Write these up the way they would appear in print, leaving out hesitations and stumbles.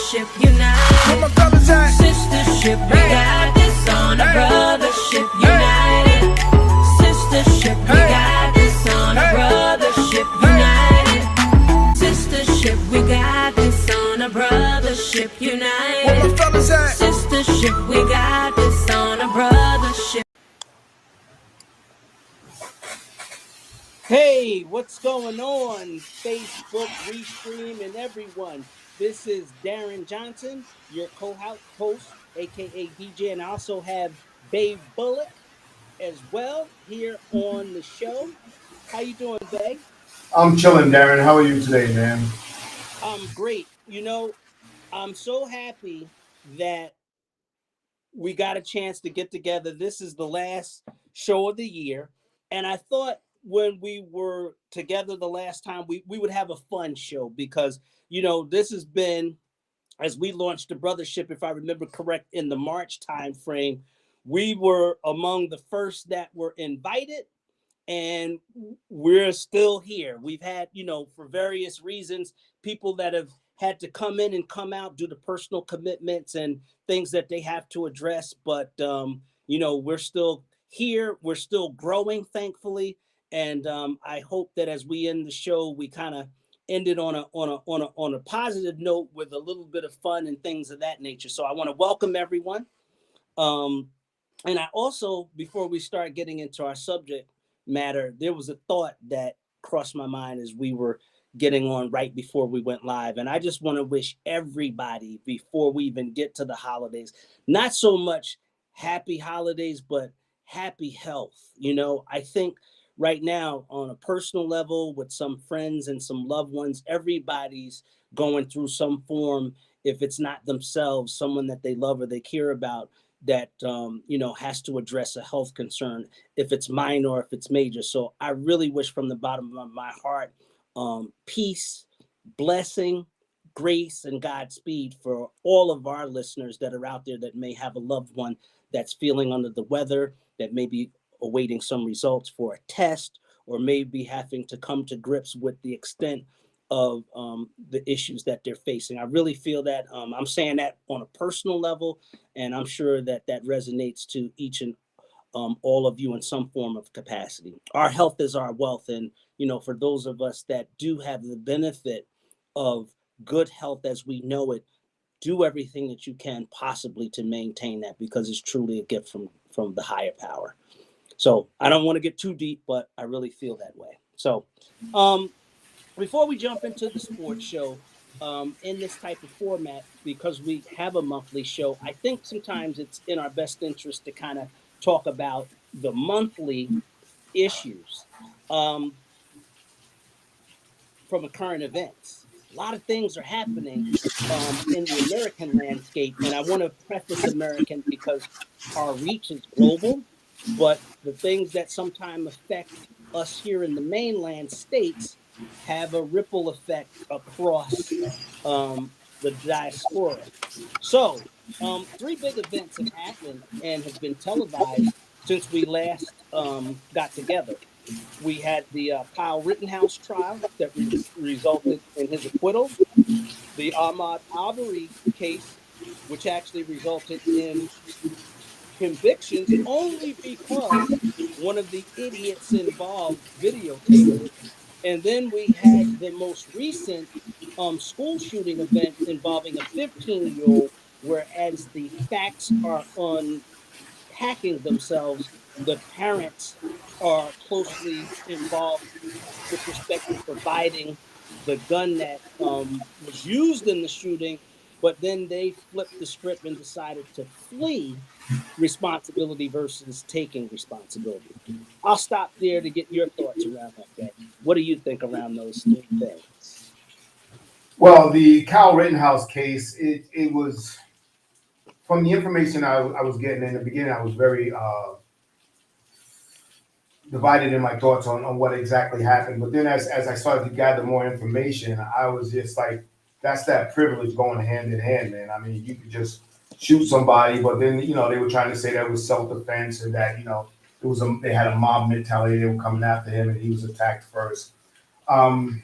Brothership united. Where my fellas at? Sistership, we got this on a Brothership united. Sistership, we got this on a Brothership united. Sistership, we got this on a Brothership united. Where my fellas at? Sistership, we got this on a Brothership. Hey, what's going on? Facebook, Restream, and everyone. This is Darren Johnson, your co-host, aka DJ, and I also have Babe Bullock as well here on the show. How you doing, Babe? I'm chilling, Darren. How are you today, man? I'm great. I'm so happy that we got a chance to get together. This is the last show of the year, and I thought when we were together the last time, we would have a fun show because, this has been, as we launched the Brothaship, if I remember correct, in the March time frame, we were among the first that were invited, and we're still here. We've had, for various reasons, people that have had to come in and come out due to personal commitments and things that they have to address. But, we're still here. We're still growing, thankfully. And I hope that as we end the show, we kind of end it on a positive note with a little bit of fun and things of that nature. So I want to welcome everyone. And I also, before we start getting into our subject matter, there was a thought that crossed my mind as we were getting on right before we went live. And I just want to wish everybody, before we even get to the holidays, not so much happy holidays, but happy health. I think right now, on a personal level, with some friends and some loved ones, everybody's going through some form, if it's not themselves, someone that they love or they care about, that has to address a health concern, if it's minor or if it's major. So I really wish from the bottom of my heart, peace, blessing, grace, and Godspeed for all of our listeners that are out there that may have a loved one that's feeling under the weather, that may be awaiting some results for a test, or maybe having to come to grips with the extent of the issues that they're facing. I really feel that I'm saying that on a personal level, and I'm sure that resonates to each and all of you in some form of capacity. Our health is our wealth. And, for those of us that do have the benefit of good health as we know it, do everything that you can possibly to maintain that, because it's truly a gift from the higher power. So I don't want to get too deep, but I really feel that way. So before we jump into the sports show, in this type of format, because we have a monthly show, I think sometimes it's in our best interest to kind of talk about the monthly issues from a current events. A lot of things are happening in the American landscape, and I want to preface American because our reach is global, but the things that sometimes affect us here in the mainland states have a ripple effect across the diaspora. So, three big events have happened and have been televised since we last got together. We had the Kyle Rittenhouse trial that resulted in his acquittal, the Ahmaud Arbery case, which actually resulted in convictions only because one of the idiots involved videotaped it. And then we had the most recent school shooting event involving a 15-year-old, whereas the facts are unpacking themselves, the parents are closely involved with respect to providing the gun that was used in the shooting, but then they flipped the script and decided to flee responsibility versus taking responsibility. I'll stop there to get your thoughts around that, Ben. What do you think around those three things? Well, the Kyle Rittenhouse case, it was, from the information I was getting in the beginning, I was very divided in my thoughts on what exactly happened. But then as I started to gather more information, I was just like, that's that privilege going hand in hand, man. I mean, you could just shoot somebody, but then, they were trying to say that it was self-defense and that, they had a mob mentality. They were coming after him and he was attacked first. I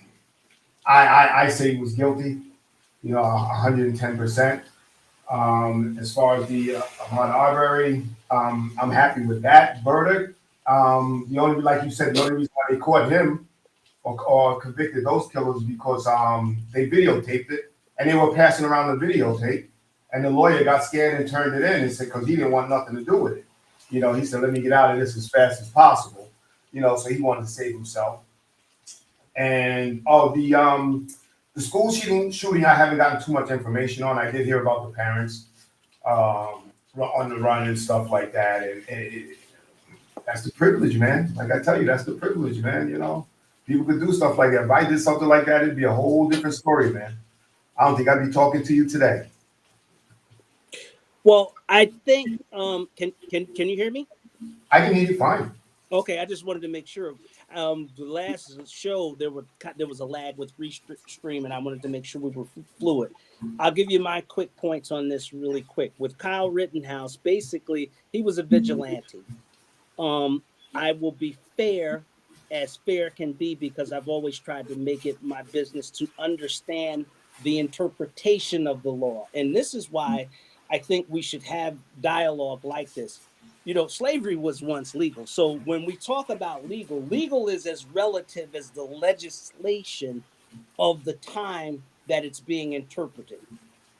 say he was guilty. 110%. As far as the Ahmaud Arbery, I'm happy with that verdict. Like you said, the only reason why they caught him or convicted those killers because they videotaped it and they were passing around the videotape, and the lawyer got scared and turned it in and said because he didn't want nothing to do with it. He said, "Let me get out of this as fast as possible." So he wanted to save himself. And the school shooting, I haven't gotten too much information on. I did hear about the parents on the run and stuff like that, and that's the privilege, man. Like I tell you, that's the privilege, man. People could do stuff like that. If I did something like that, it'd be a whole different story, man. I don't think I'd be talking to you today. Well, I think can you hear me? I can hear you fine. Okay, I just wanted to make sure. The last show there was a lag with Restream, and I wanted to make sure we were fluid. I'll give you my quick points on this really quick. With Kyle Rittenhouse, basically he was a vigilante. I will be fair as fair can be because I've always tried to make it my business to understand the interpretation of the law, and this is why I think we should have dialogue like this. Slavery was once legal. So when we talk about legal is as relative as the legislation of the time that it's being interpreted.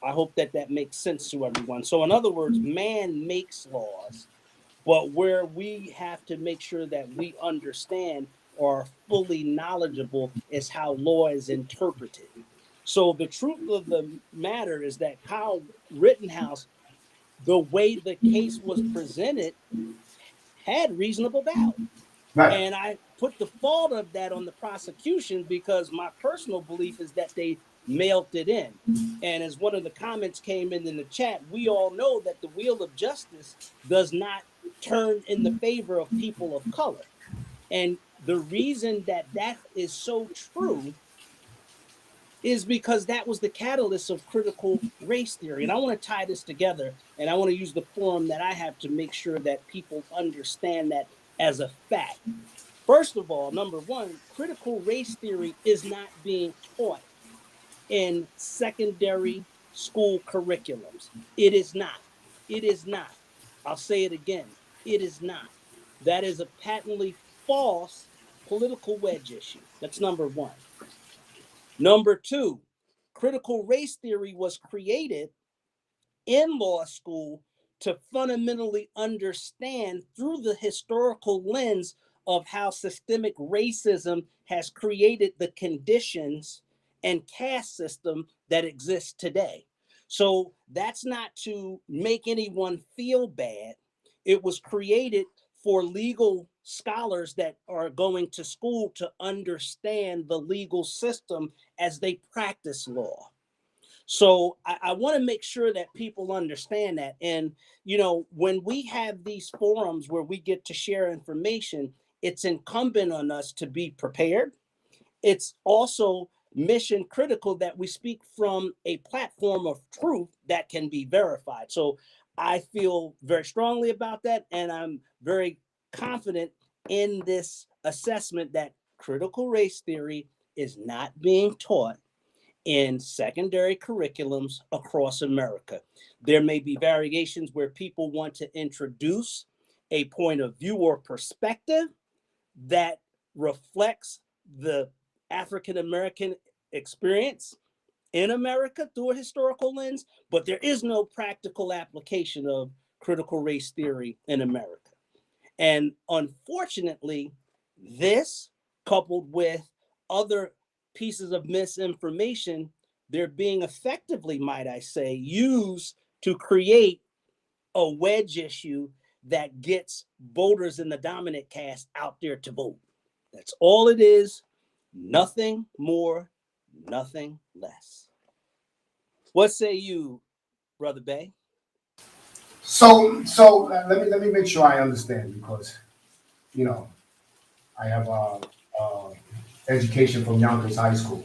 I hope that makes sense to everyone. So in other words, man makes laws, but where we have to make sure that we understand or are fully knowledgeable is how law is interpreted. So the truth of the matter is that Kyle Rittenhouse, the way the case was presented, had reasonable doubt. Right. And I put the fault of that on the prosecution because my personal belief is that they mailed it in. And as one of the comments came in the chat, we all know that the wheel of justice does not turn in the favor of people of color. And the reason that is so true is because that was the catalyst of critical race theory. And I want to tie this together, and I want to use the forum that I have to make sure that people understand that as a fact. First of all, number one, critical race theory is not being taught in secondary school curriculums. It is not. It is not. I'll say it again. It is not. That is a patently false political wedge issue. That's number one. Number two, critical race theory was created in law school to fundamentally understand through the historical lens of how systemic racism has created the conditions and caste system that exists today. So that's not to make anyone feel bad. It was created for legal scholars that are going to school to understand the legal system as they practice law. So I want to make sure that people understand that. And, when we have these forums where we get to share information, it's incumbent on us to be prepared. It's also mission critical that we speak from a platform of truth that can be verified. So I feel very strongly about that. And I'm very confident in this assessment that critical race theory is not being taught in secondary curriculums across America. There may be variations where people want to introduce a point of view or perspective that reflects the African American experience in America through a historical lens, but there is no practical application of critical race theory in America. And unfortunately, this coupled with other pieces of misinformation, they're being effectively, might I say, used to create a wedge issue that gets voters in the dominant caste out there to vote. That's all it is. Nothing more, nothing less. What say you, Brother Bay? So let me make sure I understand because I have education from Yonkers High School,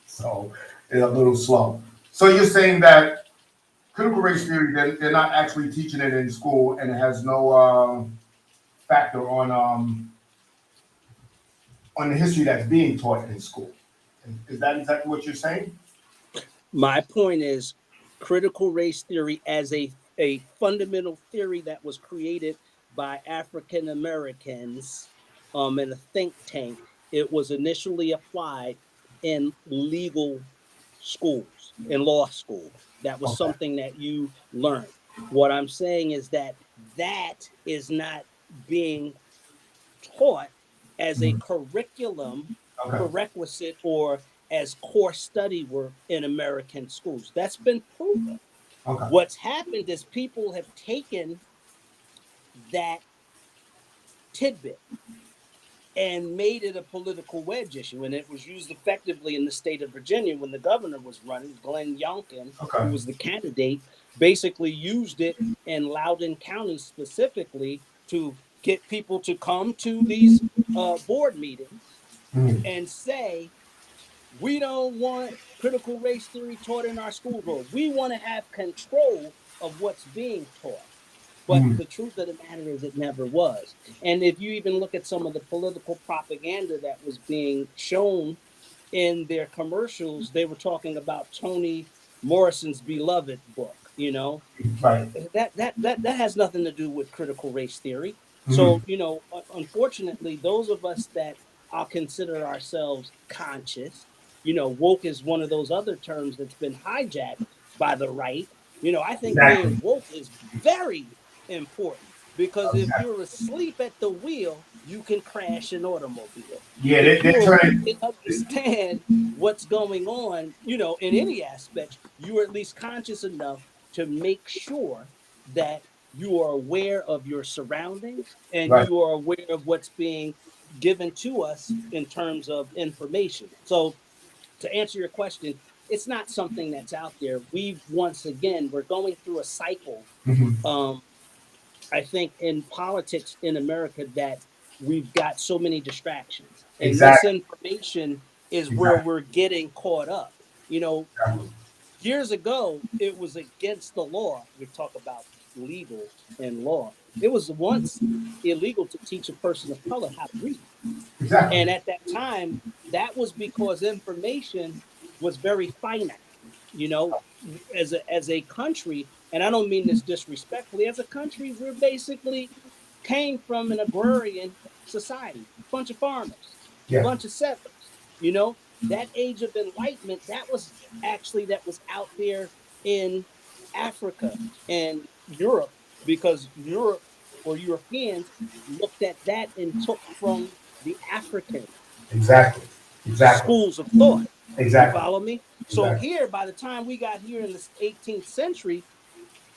so it's a little slow. So you're saying that critical race theory, they're not actually teaching it in school, and it has no factor on the history that's being taught in school. Is that exactly what you're saying? My point is critical race theory as a fundamental theory that was created by African Americans in a think tank. It was initially applied in legal schools, in law school. That was Okay. something that you learned. What I'm saying is that that is not being taught as a Mhm. curriculum Okay. prerequisite or as core study work in American schools. That's been proven. Okay. What's happened is people have taken that tidbit and made it a political wedge issue. And it was used effectively in the state of Virginia when the governor was running. Glenn Youngkin, who Okay. was the candidate, basically used it in Loudoun County specifically to get people to come to these board meetings Mhm. and say, we don't want critical race theory taught in our schools, or we want to have control of what's being taught. But Mhm. the truth of the matter is, it never was. And if you even look at some of the political propaganda that was being shown in their commercials, they were talking about Toni Morrison's beloved book, Right. that has nothing to do with critical race theory. Mhm. So, unfortunately, those of us that I'll consider ourselves conscious, woke is one of those other terms that's been hijacked by the right. I think Exactly. being woke is very important because if Exactly. you're asleep at the wheel, you can crash an automobile. Yeah, If they're you're awake turning. and understand what's going on, in any aspect, you are at least conscious enough to make sure that you are aware of your surroundings and Right. you are aware of what's being given to us in terms of information. So, to answer your question, it's not something that's out there. Once again, we're going through a cycle. Mhm. Um, I think in politics in America that we've got so many distractions and Exactly. misinformation is where Exactly. we're getting caught up. You know, Exactly. Years ago, it was against the law. We talk about legal and law. It was once illegal to teach a person of color how to read. Exactly. And at that time, that was because information was very finite. You know, as a country, and I don't mean this disrespectfully, as a country, we're basically came from an agrarian society, bunch of farmers, Yeah. bunch of settlers. You know, that age of enlightenment, that was out there in Africa and Europe, because Europe or Europeans looked at that and took from the African Exactly. Exactly. schools of thought. You Exactly. follow me? So Exactly. here, by the time we got here in the 18th century,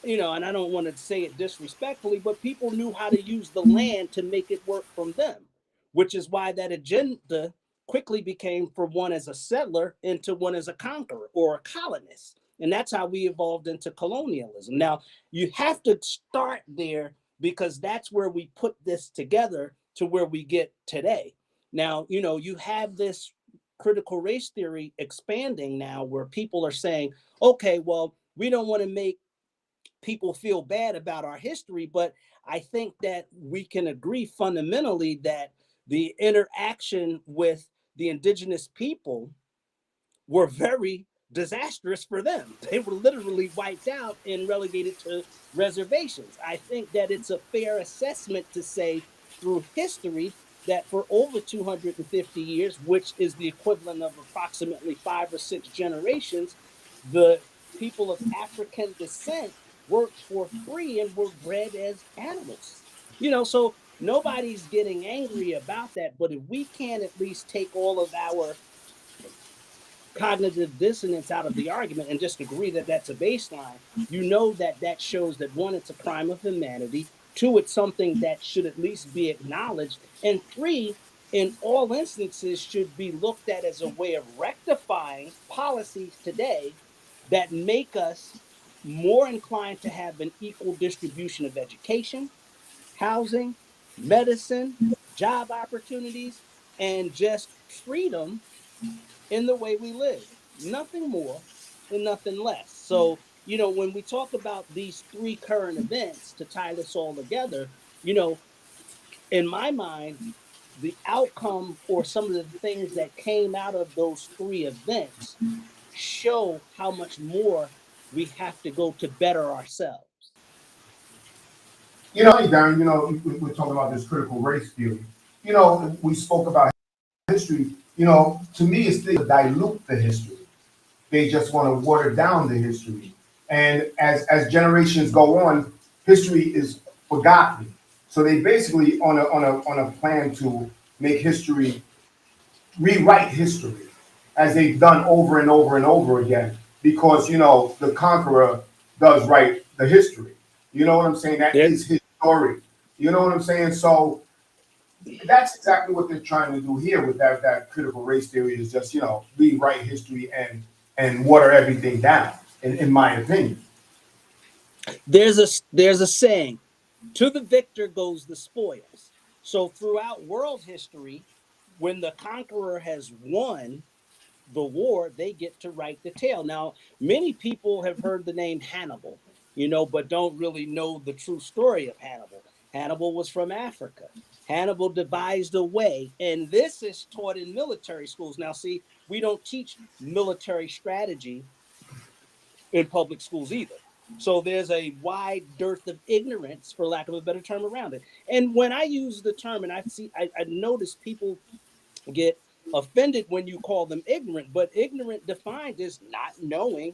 and I don't want to say it disrespectfully, but people knew how to use the land to make it work from them, which is why that agenda quickly became from one as a settler into one as a conqueror or a colonist. And that's how we evolved into colonialism. Now, you have to start there because that's where we put this together to where we get today. Now, you have this critical race theory expanding now where people are saying, okay, well, we don't want to make people feel bad about our history, but I think that we can agree fundamentally that the interaction with the indigenous people were very disastrous for them. They were literally wiped out and relegated to reservations. I think that it's a fair assessment to say through history that for over 250 years, which is the equivalent of approximately 5 or 6 generations, the people of African descent worked for free and were bred as animals. So nobody's getting angry about that. But if we can at least take all of our cognitive dissonance out of the argument and just agree that that's a baseline, that shows that one, it's a crime of humanity. Two, it's something that should at least be acknowledged. And three, in all instances, should be looked at as a way of rectifying policies today that make us more inclined to have an equal distribution of education, housing, medicine, job opportunities, and just freedom in the way we live. Nothing more and nothing less. So, when we talk about these three current events to tie this all together, you know, in my mind, the outcome or some of the things that came out of those three events show how much more we have to go to better ourselves. Darren, we're talking about this critical race theory. We spoke about history. To me, it's to dilute the history. They just want to water down the history. And as generations go on, history is forgotten. So they basically on a plan to make history, rewrite history, as they've done over and over and over again, because the conqueror does write the history. You know what I'm saying? That There, is his story. You know what I'm saying? So that's exactly what they're trying to do here with that critical race theory, is just rewrite history and water everything down, in my opinion. there's a saying, to the victor goes the spoils. So throughout world history, when the conqueror has won the war, they get to write the tale. Now, many people have heard the name Hannibal, but don't really know the true story of Hannibal. Hannibal was from Africa. Hannibal devised a way, and this is taught in military schools. Now, see, we don't teach military strategy in public schools either. So there's a wide dearth of ignorance, for lack of a better term, around it. And when I use the term, and I notice people get offended when you call them ignorant, but ignorant defined as not knowing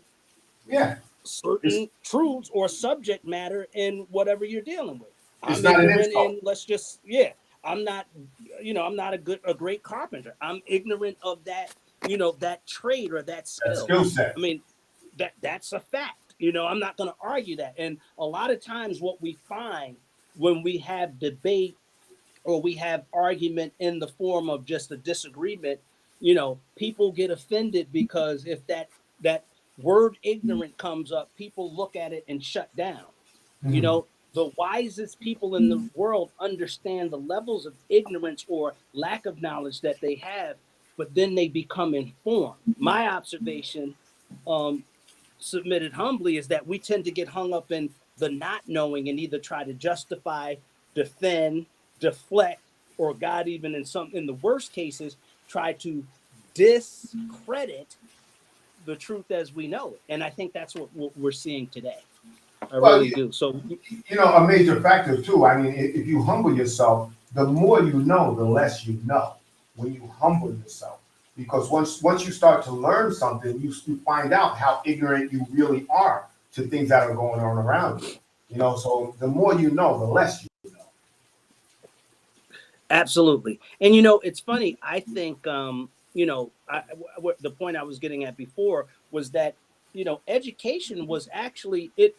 Yeah, it's certain truths or subject matter in whatever you're dealing with. it's I'm not an ignorant insult. in, let's just, yeah, I'm not, I'm not a great carpenter. I'm ignorant of that, that trade or that That skill. skill set. I mean, that's a fact. I'm not going to argue that. And a lot of times what we find when we have debate or we have argument in the form of just a disagreement, people get offended because if that word ignorant comes up, people look at it and shut down. You Mhm. know, the wisest people in the world understand the levels of ignorance or lack of knowledge that they have, but then they become informed. My observation, um, submitted humbly, is that we tend to get hung up in the not knowing and either try to justify, defend, deflect, or God, even in the worst cases, try to discredit the truth as we know it. And I think that's what we're seeing today. I Well, really do. So a major factor too. I mean, if you humble yourself, the more you know, the less you know. When you humble yourself, because once you start to learn something, you find out how ignorant you really are to things that are going on around you. So the more you know, the less you know. absolutely. And it's funny. I think the point I was getting at before was that education was actually it.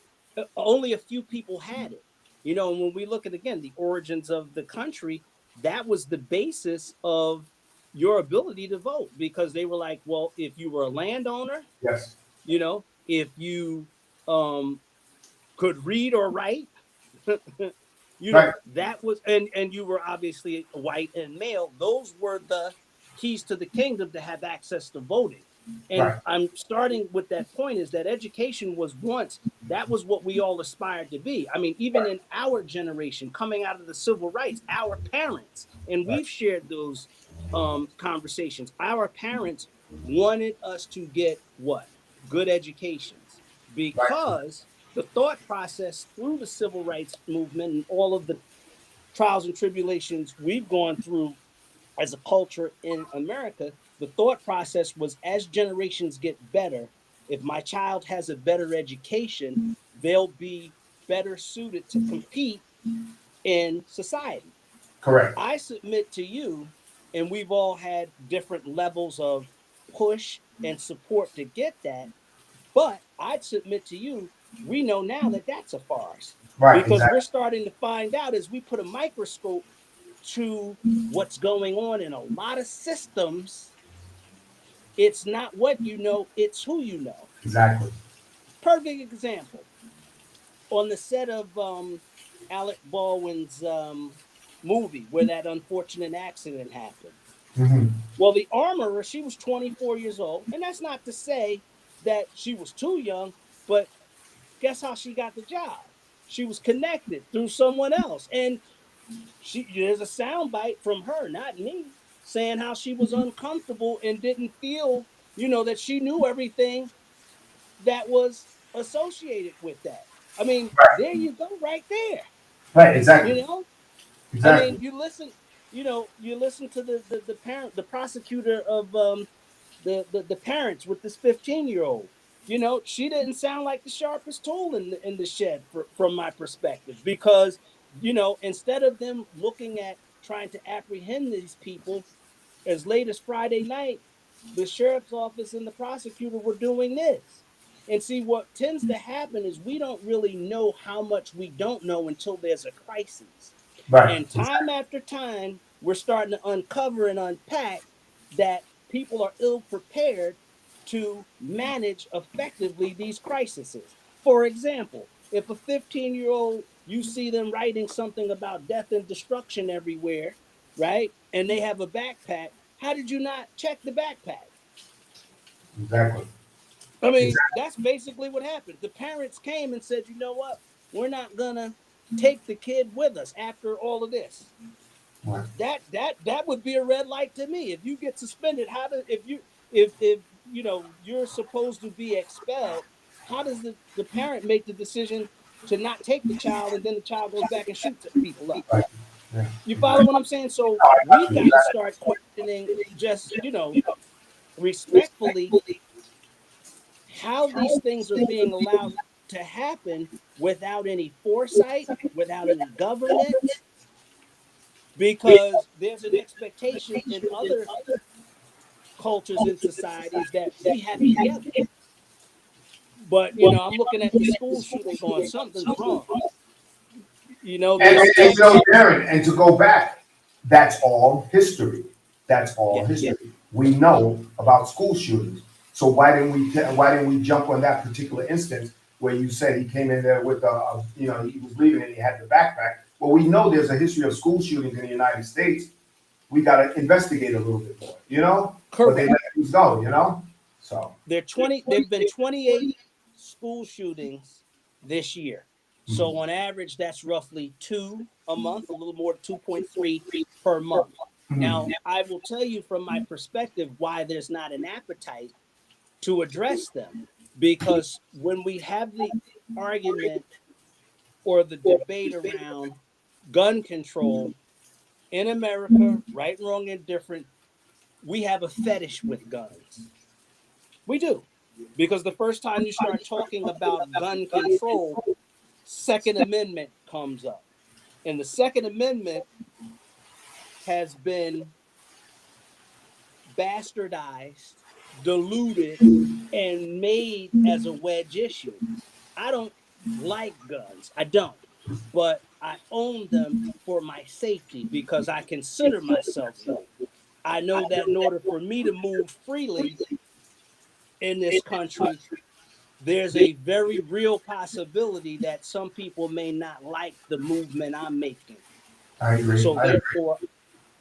Only a few people had it. And when we look at again the origins of the country, that was the basis of your ability to vote because they were like, well, if you were a landowner, Yes. if you could read or write, Right. that was, and you were obviously white and male, those were the keys to the kingdom to have access to voting. And Right. I'm starting with that point, is that education was once, that was what we all aspired to be. I mean, even Right. in our generation coming out of the civil rights, our parents, and Right. we've shared those conversations, our parents wanted us to get what? Good educations, Right. because the thought process through the civil rights movement and all of the trials and tribulations we've gone through as a culture in America, the thought process was, as generations get better, if my child has a better education, they'll be better suited to compete in society. Correct. I submit to you, and we've all had different levels of push and support to get that, but I'd submit to you, we know now that that's a farce, Right. because we're Exactly. starting to find out as we put a microscope to what's going on in a lot of systems. It's not what you know, it's who you know. Exactly. Perfect example, on the set of Alec Baldwin's movie where that unfortunate accident happened. Hmm. Well, the armorer, she was 24 years old, and that's not to say that she was too young, but guess how she got the job? She was connected through someone else. And there's a soundbite from her, not me, saying how she was uncomfortable and didn't feel, that she knew everything that was associated with that. I mean, there you go, right there. Right, You exactly, know, I mean, exactly. you listen to the parent, the prosecutor of the parents with this 15-year-old. She didn't sound like the sharpest tool in the shed from my perspective, because instead of them looking at trying to apprehend these people as late as Friday night, the sheriff's office and the prosecutor were doing this. And see, what tends to happen is we don't really know how much we don't know until there's a crisis. Right, And time exactly. after time, we're starting to uncover and unpack that people are ill prepared to manage effectively these crises. For example, if a 15-year-old, you see them writing something about death and destruction everywhere, right? And they have a backpack, how did you not check the backpack? Exactly. I mean, Exactly. that's basically what happened. The parents came and said, you know what? We're not gonna take the kid with us after all of this. Right. That would be a red light to me. If you get suspended, how do if you're supposed to be expelled, how does the parent make the decision to not take the child, and then the child goes back and shoots people up? Right. Yeah. You follow Exactly. what I'm saying? So No, I we've got you. got to start questioning, just respectfully, how these things are being allowed to happen without any foresight, without any governance, because there's an expectation in other cultures and societies that we have it together. But I'm looking at the school shooting going, something's wrong. This And ex Darren, and to go back, that's all history. That's all yes. history. We know about school shootings. So why didn't we jump on that particular instance where you said he came in there with he was leaving and he had the backpack? Well, we know there's a history of school shootings in the United States. We got to investigate a little bit more. But they Correct. let things go. So, There've been 28 school shootings this year. So mhm. on average, that's roughly two a month, a little more, 2.3 per month. Now, Mhm. I will tell you from my perspective why there's not an appetite to address them. Because when we have the argument or the debate around gun control in America, right, wrong, and different, we have a fetish with guns. We do. Because the first time you start talking about gun control, Second Amendment comes up. And the Second Amendment has been bastardized, diluted, and made as a wedge issue. I don't like guns. I don't. But I own them for my safety because I consider myself one. I know that in order for me to move freely in this country, there's a very real possibility that some people may not like the movement I'm making. I agree. So I agree. therefore,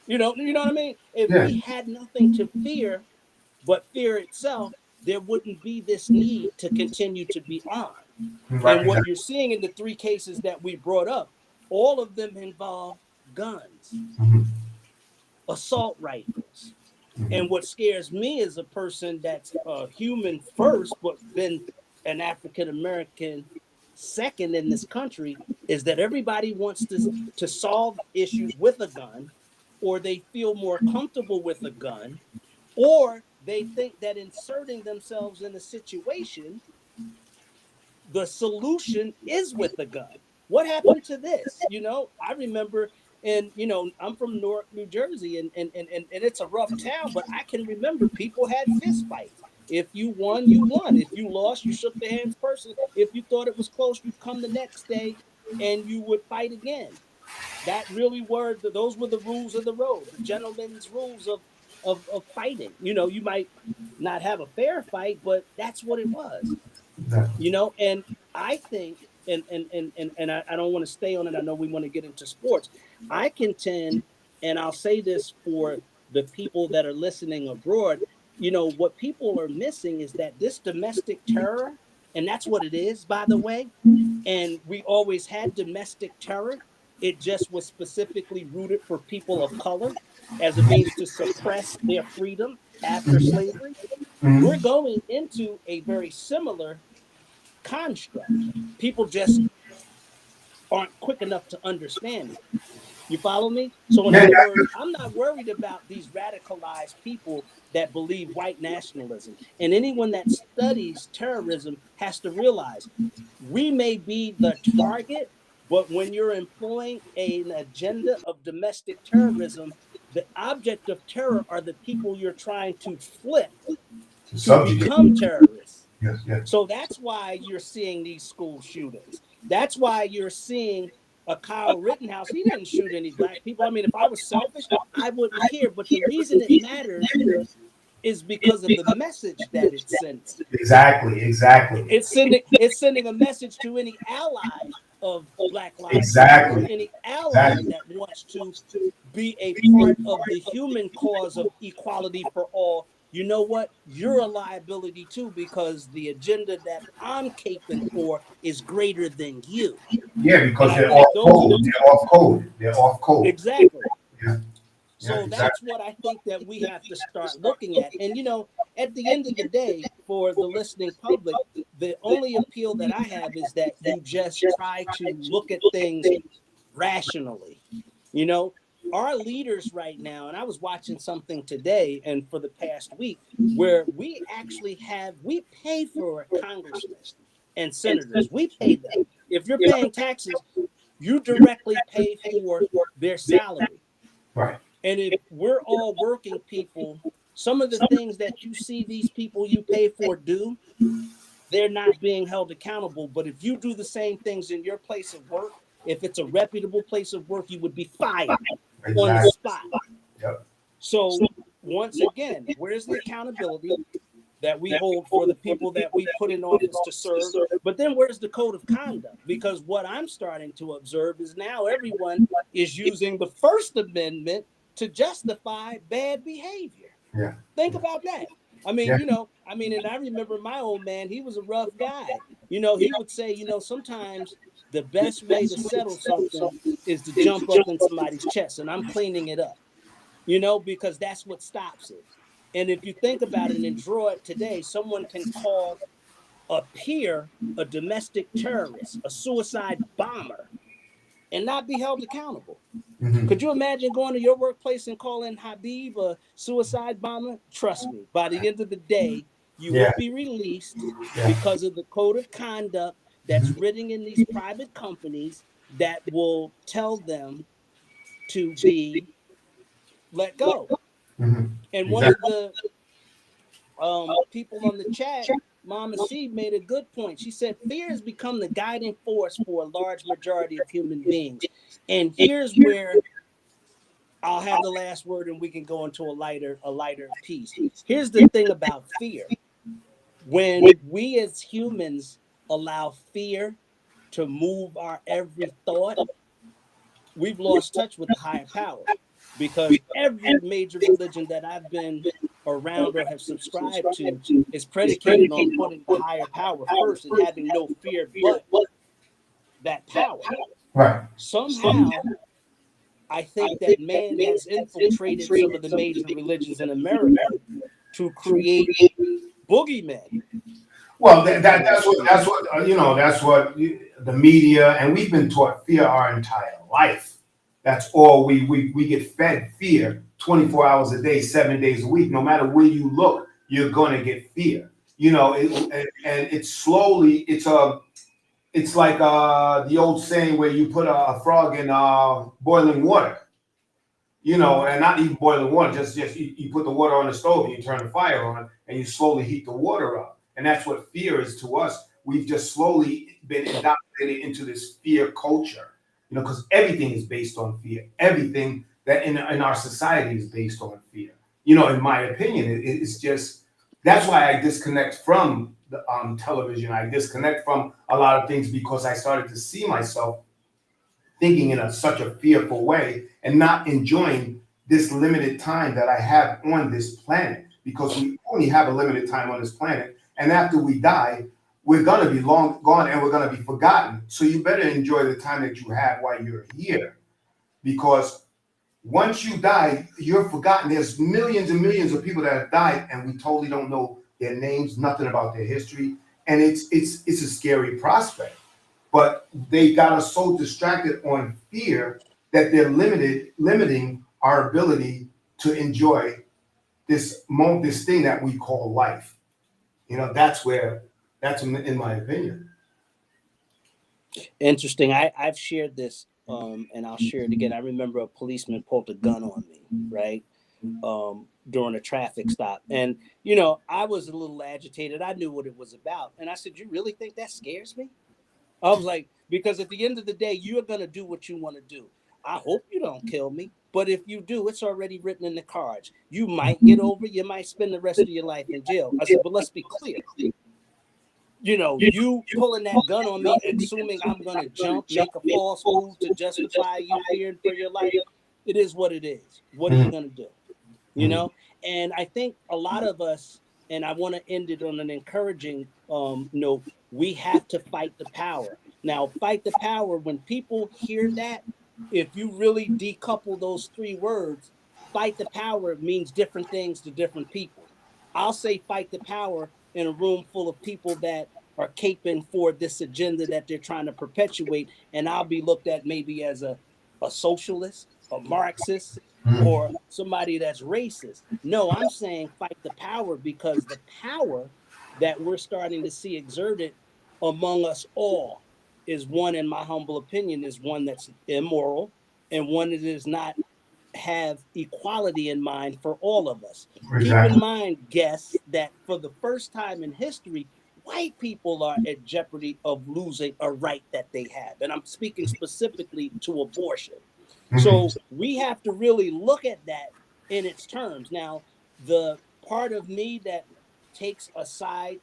you know what I mean? If Yeah. we had nothing to fear but fear itself, there wouldn't be this need to continue to be armed. Right. And what Exactly. you're seeing in the three cases that we brought up, all of them involve guns, Mhm. assault rifles. And Mhm. what scares me as a person that's a human first, but then an African American second in this country, is that everybody wants to solve issues with a gun, or they feel more comfortable with a gun, or they think that inserting themselves in a situation, the solution is with the gun. What happened to this? I remember, and I'm from Newark, New Jersey, and it's a rough town, but I can remember people had fist fights. If you won, you won. If you lost, you shook the hands person. If you thought it was close, you'd come the next day and you would fight again. That really were those were the rules of the road, the gentleman's rules of fighting. You might not have a fair fight, but that's what it was. Exactly. And I think, and I don't want to stay on it, I know we want to get into sports. I contend, and I'll say this for the people that are listening abroad, what people are missing is that this domestic terror, and that's what it is, by the way, and we always had domestic terror. It just was specifically rooted for people of color as a means to suppress their freedom. after slavery, we're Mhm. going into a very similar construct. People just aren't quick enough to understand it. You follow me? So, in Yeah, other yeah. words, I'm not worried about these radicalized people that believe white nationalism. And anyone that studies terrorism has to realize we may be the target, but when you're employing an agenda of domestic terrorism, the object of terror are the people you're trying to flip To to subjugate. become terrorists. Yes, yes. So that's why you're seeing these school shootings. That's why you're seeing a Kyle Rittenhouse. He didn't shoot any black people. I mean, if I was selfish, I wouldn't care. But the reason it matters is because of the message that it's sending. Exactly, exactly, It's sending a message to any ally of Black Lives Matter or exactly, any ally exactly. that wants to be a part of the human cause of equality for all. You know what? You're a liability too because the agenda that I'm caping for is greater than you. Yeah, And because I they're think off those are code. the They're off code. They're off code. exactly. Yeah, yeah, So that's exactly. what I think that we have to start looking at. And at the end of the day, for the listening public, the only appeal that I have is that you just try to look at things rationally. You know, our leaders right now, and I was watching something today and for the past week, where we pay for congressmen and senators. We pay them. If you're paying taxes, you directly pay for their salary. Right. And if we're all working people, some of the things that you see these people you pay for do, they're not being held accountable. But if you do the same things in your place of work, if it's a reputable place of work, you would be fired on the Exactly. spot. Yep. So, once again, where's the accountability that we hold for the people that we put in office to serve? But then where's the code of conduct? Because what I'm starting to observe is now everyone is using the First Amendment to justify bad behavior. Yeah. Think about that. I mean, Yeah. and I remember my old man, he was a rough guy. He would say, sometimes the best way to settle something is to jump up in somebody's chest, and I'm cleaning it up, because that's what stops it. And if you think about it and draw it today, someone can call a peer a domestic terrorist, a suicide bomber, and not be held accountable. Hmm. Could you imagine going to your workplace and calling Habib a suicide bomber? Trust me, by the end of the day, you Yeah. will be released Yeah. because of the code of conduct that's Hmm. written in these private companies that will tell them to be let go. Hmm. And one of Exactly. the people on the chat, Mama C, made a good point. She said, fear has become the guiding force for a large majority of human beings. And here's where I'll have the last word and we can go into a lighter piece. Here's the thing about fear. When we as humans allow fear to move our every thought, we've lost touch with the higher power because every major religion that I've been around or have subscribed to is predicated on putting the higher power first and having no fear but that power. Right. Somehow, I think that man has infiltrated some of the major religions in America to create boogeymen, Well, figuratively that's speaking. what that's what the media, and we've been taught fear our entire life. That's all we get fed fear 24 hours a day, 7 days a week. No matter where you look, you're gonna get fear. And it's slowly. It's like the old saying where you put a frog in boiling water. And not even boiling water, just you put the water on the stove and you turn the fire on and you slowly heat the water up. And that's what fear is to us. We've just slowly been indoctrinated into this fear culture, because everything is based on fear. Everything that in our society is based on fear. In my opinion, it's just that's why I disconnect from the television. I disconnect from a lot of things because I started to see myself thinking in such a fearful way and not enjoying this limited time that I have on this planet, because we only have a limited time on this planet. And after we die, we're going to be long gone and we're going to be forgotten. So you better enjoy the time that you have while you're here, because Once you die, you're forgotten. There's millions and millions of people that have died, and we totally don't know their names, nothing about their history, and it's a scary prospect. But they got us so distracted on fear that they're limiting our ability to enjoy this moment, this thing that we call life. You know, that's in my opinion. Interesting. I've shared this, and I'll share it again. I remember a policeman pulled a gun on me, right, during a traffic stop, and I was a little agitated. I knew what it was about, and I said, "You really think that scares me?" I was like, "Because at the end of the day, you're gonna do what you want to do. I hope you don't kill me, but if you do, it's already written in the cards. You might get over. You might spend the rest of your life in jail." I said, "But let's be clear. You pulling that gun on me, assuming I'm going to jump, make a false move to justify you fearing for your life, it is what it is. What are you Mhm. going to do? You Mhm. know? And I think a lot of us, and I want to end it on an encouraging note, we have to fight the power. Now, fight the power, when people hear that, if you really decouple those three words, fight the power means different things to different people. I'll say fight the power in a room full of people that are caping for this agenda that they're trying to perpetuate, and I'll be looked at maybe as a socialist, a Marxist, Mhm. or somebody that's racist. No, I'm saying fight the power, because the power that we're starting to see exerted among us all is one, in my humble opinion, is one that's immoral, and one that does not have equality in mind for all of us. Keep in Exactly. mind, guests, that for the first time in history, white people are at jeopardy of losing a right that they have. And I'm speaking specifically to abortion. Mhm. So we have to really look at that in its terms. Now, the part of me that takes aside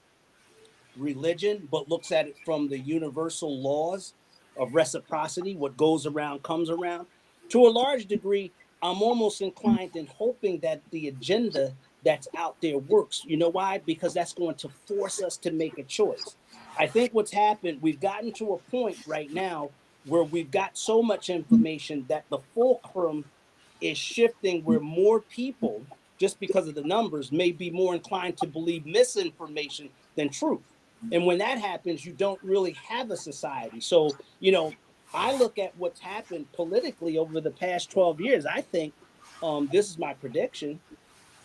religion, but looks at it from the universal laws of reciprocity, what goes around comes around, to a large degree, I'm almost inclined in hoping that the agenda that's out there works. You know why? Because that's going to force us to make a choice. I think what's happened, we've gotten to a point right now where we've got so much information that the fulcrum is shifting, where more people, just because of the numbers, may be more inclined to believe misinformation than truth. And when that happens, you don't really have a society. So, I look at what's happened politically over the past 12 years. I think, this is my prediction,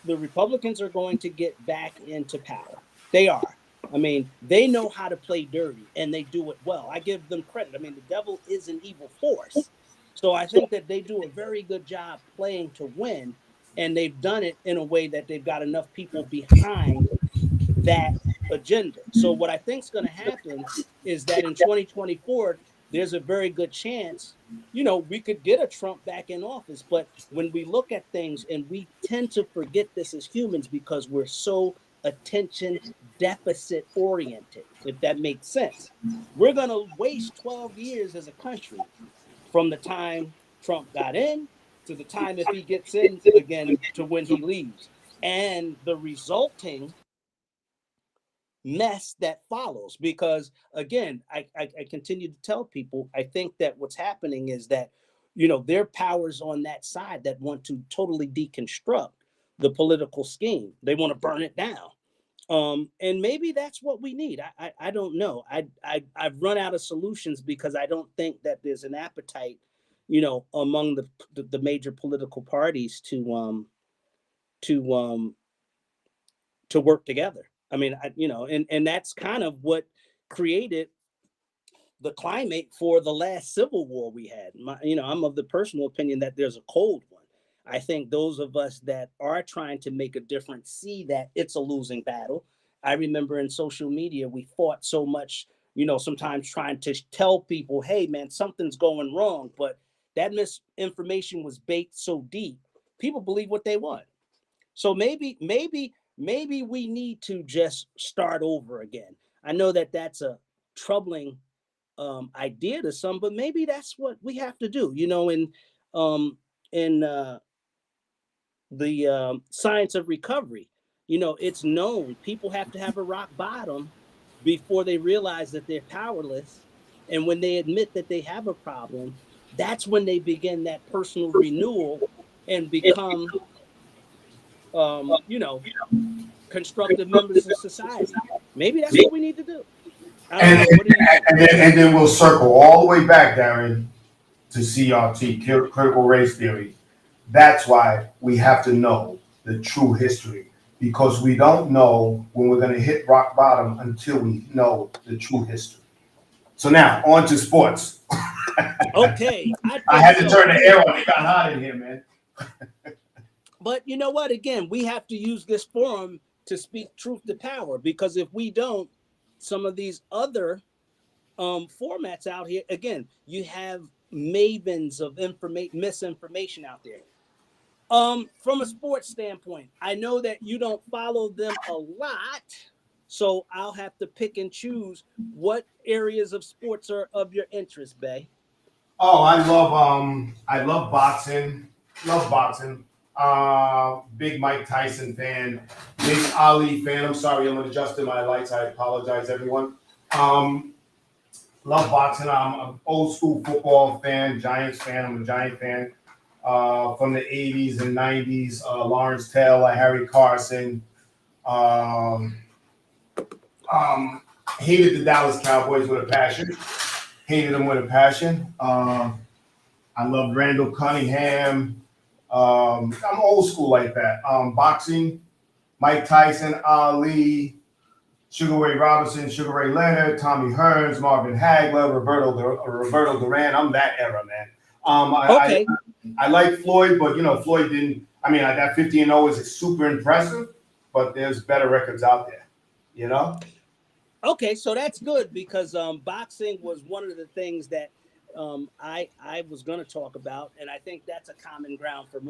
the Republicans are going to get back into power. They are. I mean, they know how to play dirty, and they do it well. I give them credit. I mean, the devil is an evil force. So I think that they do a very good job playing to win, and they've done it in a way that they've got enough people behind that agenda. So what I think is going to happen is that in 2024, there's a very good chance, we could get a Trump back in office. But when we look at things, and we tend to forget this as humans because we're so attention deficit oriented, if that makes sense, we're going to waste 12 years as a country, from the time Trump got in to the time, if he gets in again, to when he leaves. And the resulting mess that follows, because again, I continue to tell people, I think that what's happening is that, there are powers on that side that want to totally deconstruct the political scheme. They want to burn it down. And maybe that's what we need. I don't know. I've run out of solutions, because I don't think that there's an appetite, among the major political parties to to work together. I mean, and that's kind of what created the climate for the last civil war we had. I'm of the personal opinion that there's a cold one. I think those of us that are trying to make a difference see that it's a losing battle. I remember in social media, we fought so much, sometimes trying to tell people, hey, man, something's going wrong. But that misinformation was baked so deep, people believe what they want. So maybe we need to just start over again. I know that that's a troubling idea to some, but maybe that's what we have to do. Um, in the science of recovery, it's known people have to have a rock bottom before they realize that they're powerless, and when they admit that they have a problem, that's when they begin that personal renewal and become, you know, constructive members of society. Maybe that's what we need to do. I don't And, know. What do you think? and then we'll circle all the way back, Darren, to CRT, critical race theory. That's why we have to know the true history, because we don't know when we're going to hit rock bottom until we know the true history. So now on to sports. Okay, I I think had to so. turn the air on. It got hot in here, man. But you know what? Again, we have to use this forum to speak truth to power, because if we don't, some of these other formats out here, again, you have mavens of misinformation out there. From a sports standpoint, I know that you don't follow them a lot, so I'll have to pick and choose what areas of sports are of your interest, Bay. Oh, I love boxing. Love boxing. Big Mike Tyson fan. Big Ali fan. I'm sorry, I'm adjusting my lights. I apologize, everyone. Um, Love boxing. I'm an old school football fan, Giants fan. I'm a Giant fan. From the 80s and 90s, Lawrence Taylor, Harry Carson. Um, Hated the Dallas Cowboys with a passion. Hated them with a passion. I loved Randall Cunningham. I'm old school like that. Boxing, Mike Tyson, Ali, Sugar Ray Robinson, Sugar Ray Leonard, Tommy Hearns, Marvin Hagler, Roberto Duran. I'm that era, man. Okay. I like Floyd, but you know, Floyd didn't. I mean, that 50-0 is super impressive, but there's better records out there. You know. Okay, so that's good, because boxing was one of the things that I was going to talk about, and I think that's a common ground for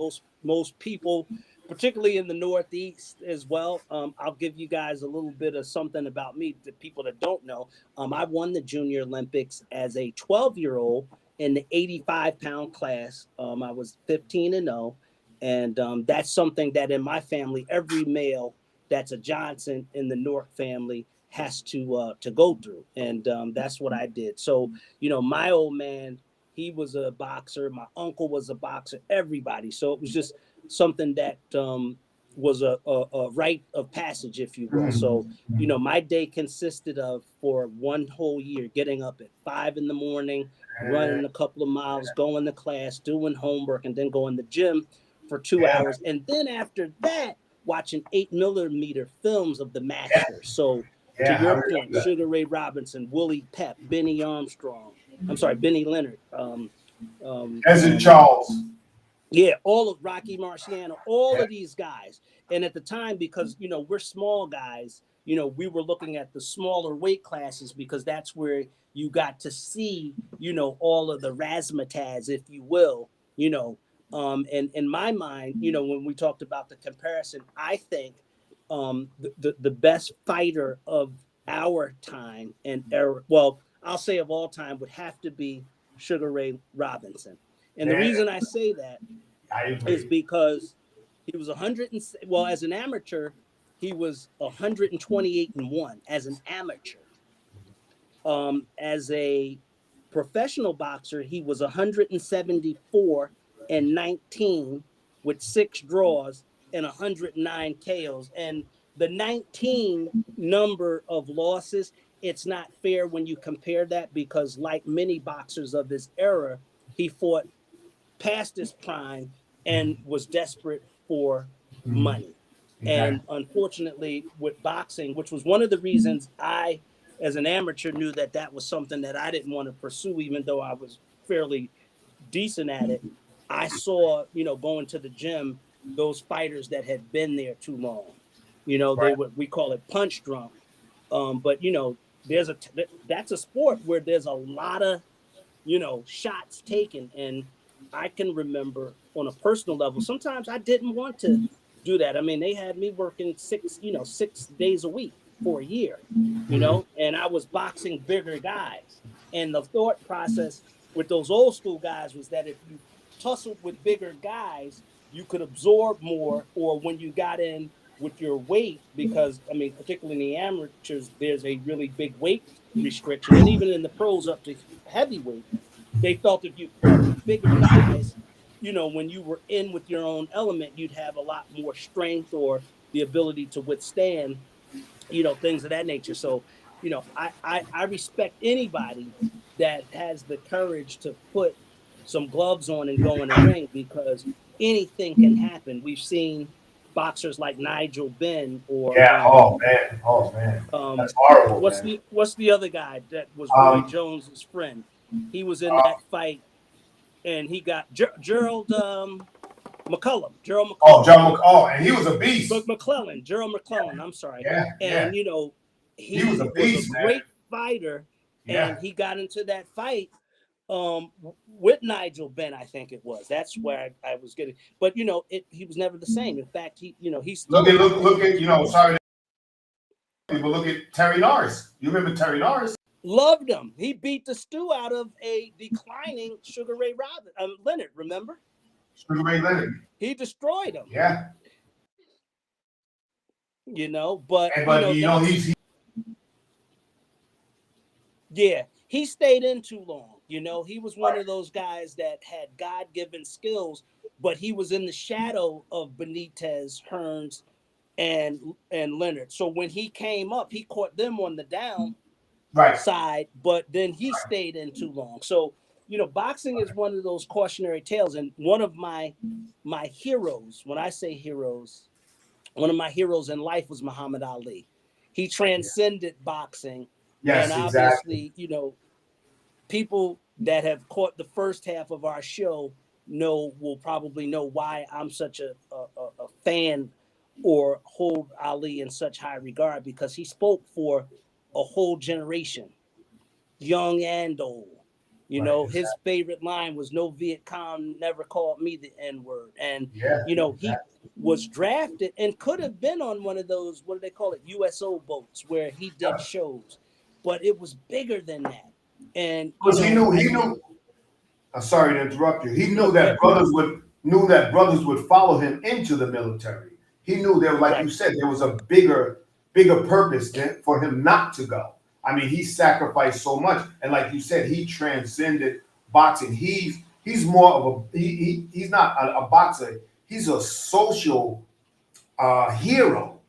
most people, particularly in the Northeast as well. I'll give you guys a little bit of something about me, the people that don't know. I won the Junior Olympics as a 12-year-old in the 85-pound class. I was 15-0, and that's something that in my family, every male that's a Johnson in the North family has to go through, and that's what I did. So you know, my old man, he was a boxer. My uncle was a boxer. Everybody. So it was just something that was a rite of passage, if you will. So you know, my day consisted of, for one whole year, getting up at 5 a.m, running a couple of miles, going to class, doing homework, and then going to the gym for 2 hours, and then after that, watching 8mm films of the Masters. So to Yeah, I your remember point, that. Sugar Ray Robinson, Willie Pep, Benny Armstrong. I'm sorry, Benny Leonard. Um, Desert um, Charles. yeah, all of Rocky Marciano, all Yeah. of these guys. And at the time, because you know we're small guys, you know we were looking at the smaller weight classes, because that's where you got to see, you know, all of the razzmatazz, if you will, you know. And in my mind, you know, when we talked about the comparison, I think the best fighter of our time and era, well, I'll say of all time, would have to be Sugar Ray Robinson. And the Yeah, reason I say that I is agree. because he was 100 and, well, as an amateur, he was 128-1 as an amateur. As a professional boxer, he was 174-19 with 6 draws and 109 KOs. And the 19 number of losses, it's not fair when you compare that, because like many boxers of this era, he fought past his prime and was desperate for money. And Exactly. unfortunately, with boxing, which was one of the reasons I, as an amateur, knew that that was something that I didn't want to pursue, even though I was fairly decent at it. I saw, you know, going to the gym, those fighters that had been there too long. You know, Right. we call it punch drunk. But you know, that's a sport where there's a lot of, you know, shots taken. And I can remember on a personal level, sometimes I didn't want to do that. I mean, they had me working 6 days a week for a year, you know, and I was boxing bigger guys. And the thought process with those old school guys was that if you tussled with bigger guys, you could absorb more, or when you got in with your weight, because I mean, particularly in the amateurs, there's a really big weight restriction, and even in the pros up to heavyweight, they felt if you fought with bigger guys, when you were in with your own element, you'd have a lot more strength or the ability to withstand, things of that nature. So, I respect anybody that has the courage to put some gloves on and go in a ring, because anything can happen. We've seen boxers like Nigel Benn, or Yeah. Oh man. That's um, horrible, what's man. the other guy that was Roy Um. Jones's friend? He was in uh, that fight, and he got Gerald McCullum, Gerald oh, McCullum. John. Oh, and he was a beast. McClellan, Gerald McClellan, I'm sorry. Yeah. Yeah. And He was a he was a beast, man. great fighter, and Yeah. he got into that fight with Nigel Benn, I think it was. That's where I was getting. But he was never the same. In fact, he's still a Look powerhouse. at sorry, but look at Terry Norris. You remember Terry Norris? Loved him. He beat the stew out of a declining Sugar Ray Leonard. Remember? Sugar Ray Leonard. He destroyed him. Yeah. But But that's yeah. He stayed in too long. He was one of those guys that had God-given skills, but he was in the shadow of Benitez, Hearns, and Leonard. So when he came up, he caught them on the down right. side, but then he stayed in too long. So boxing is one of those cautionary tales, and one of my heroes. When I say heroes, one of my heroes in life was Muhammad Ali. He transcended boxing, and Yes, exactly. obviously, people that have caught the first half of our show will probably know why I'm such a fan, or hold Ali in such high regard, because he spoke for a whole generation, young and old. Right, His exactly. favorite line was, "No Viet Cong never called me the N-word." And, Yeah, he was drafted and could have been on one of those, what do they call it, USO boats, where he did shows. But it was bigger than that. And, because he knew. I'm sorry to interrupt you. He knew that brothers would follow him into the military. He knew there, like right. you said, there was a bigger purpose for him not to go. I mean, he sacrificed so much, and like you said, he transcended boxing. He's more of he's not a boxer. He's a social hero,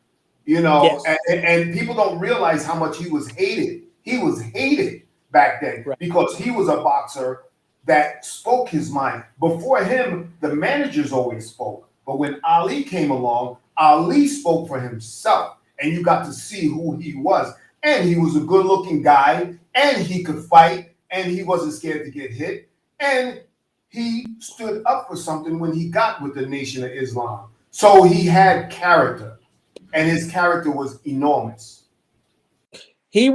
Yes. and people don't realize how much he was hated. He was hated back then Right. because he was a boxer that spoke his mind. Before him, the managers always spoke. But when Ali came along, Ali spoke for himself, and you got to see who he was. And he was a good-looking guy, and he could fight, and he wasn't scared to get hit. And he stood up for something when he got with the Nation of Islam. So he had character, and his character was enormous. He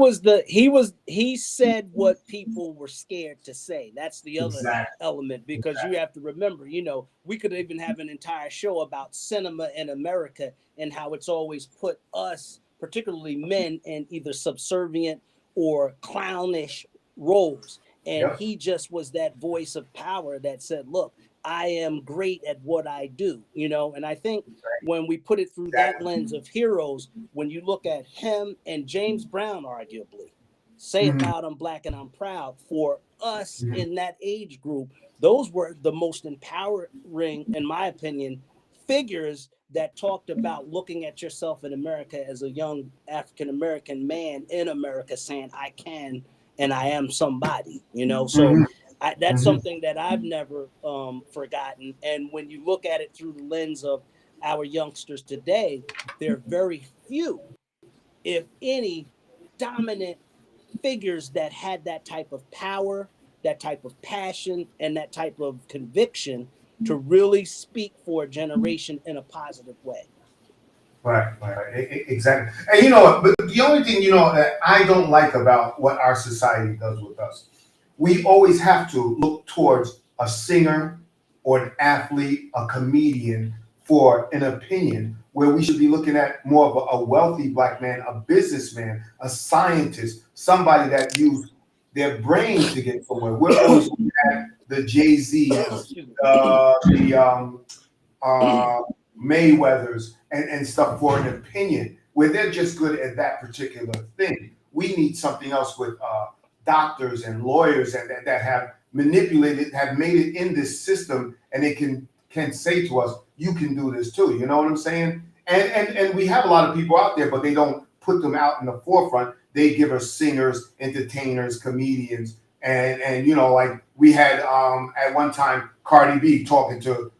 said what people were scared to say. That's the other Exactly. element, because you have to remember, we could even have an entire show about cinema in America and how it's always put us, particularly men, in either subservient or clownish roles. And Yep. he just was that voice of power that said, look, I am great at what I do, and I think when we put it through that lens of heroes, when you look at him and James Brown, arguably, say it loud, I'm black and I'm proud, for us in that age group, those were the most empowering, in my opinion, figures that talked about looking at yourself in America as a young African-American man in America, saying, I can and I am somebody, So that's something that I've never forgotten. And when you look at it through the lens of our youngsters today, there are very few, if any, dominant figures that had that type of power, that type of passion, and that type of conviction to really speak for a generation in a positive way. Right. Exactly. And but the only thing, that I don't like about what our society does with us, we always have to look towards a singer or an athlete, a comedian for an opinion, where we should be looking at more of a wealthy black man, a businessman, a scientist, somebody that used their brain to get somewhere. We're always looking at the Jay-Z's, the Mayweathers and stuff for an opinion, where they're just good at that particular thing. We need something else with doctors and lawyers and that have manipulated, have made it in this system, and they can say to us, you can do this too. You know what I'm saying? And we have a lot of people out there, but they don't put them out in the forefront. They give us singers, entertainers, comedians, and you know, like we had at one time Cardi B talking to